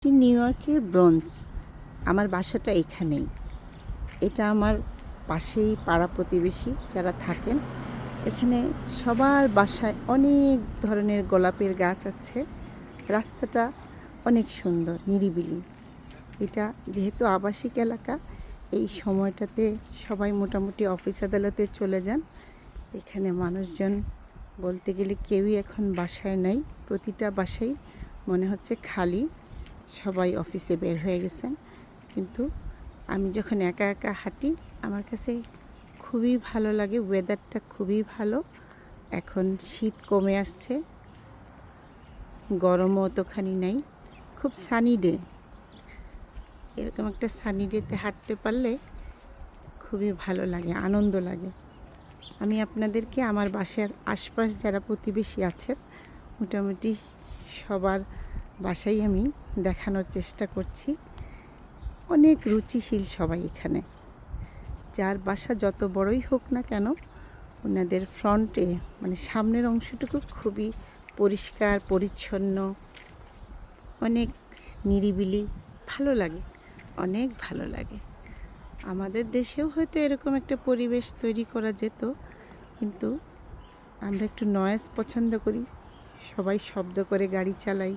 New ইয়র্কের bronze. আমার বাসাটা এখানেই। এটা আমার পাশেই পাড়া প্রতিবেশী যারা থাকেন। এখানে সবার বাসায় অনেক ধরনের গোলাপের গাছ আছে। রাস্তাটা অনেক সুন্দর, নিরিবিলি। এটা যেহেতু আবাসিক এলাকা, এই সময়টাতে সবাই মোটামুটি অফিস আদালতে চলে যান। এখানে মানুষজন বলতে গেলে কেউই এখন বাসায় নাই। প্রতিটা বাসাই মনে হচ্ছে খালি, সবাই অফিসে বের হয়ে গেছেন। কিন্তু আমি যখন একা একা হাঁটি, আমার কাছে খুবই ভালো লাগে। ওয়েদারটা খুবই ভালো। এখন শীত কমে আসছে, গরমও অতখানি নাই, খুব সানি ডে। এরকম একটা সানি ডেতে হাঁটতে পারলে খুবই ভালো লাগে, আনন্দ লাগে। আমি আপনাদেরকে আমার বাসার আশপাশ যারা প্রতিবেশী আছেন মোটামুটি সবার বাসাই আমি দেখানোর চেষ্টা করছি। অনেক রুচিশীল সবাই এখানে। যার বাসা যত বড়ই হোক না কেন, ওনাদের ফ্রন্টে মানে সামনের অংশটুকু খুবই পরিষ্কার পরিচ্ছন্ন, অনেক নিরিবিলি, ভালো লাগে, অনেক ভালো লাগে। আমাদের দেশেও হয়তো এরকম একটা পরিবেশ তৈরি করা যেত, কিন্তু আমরা একটু নয়েজ পছন্দ করি। সবাই শব্দ করে গাড়ি চালাই।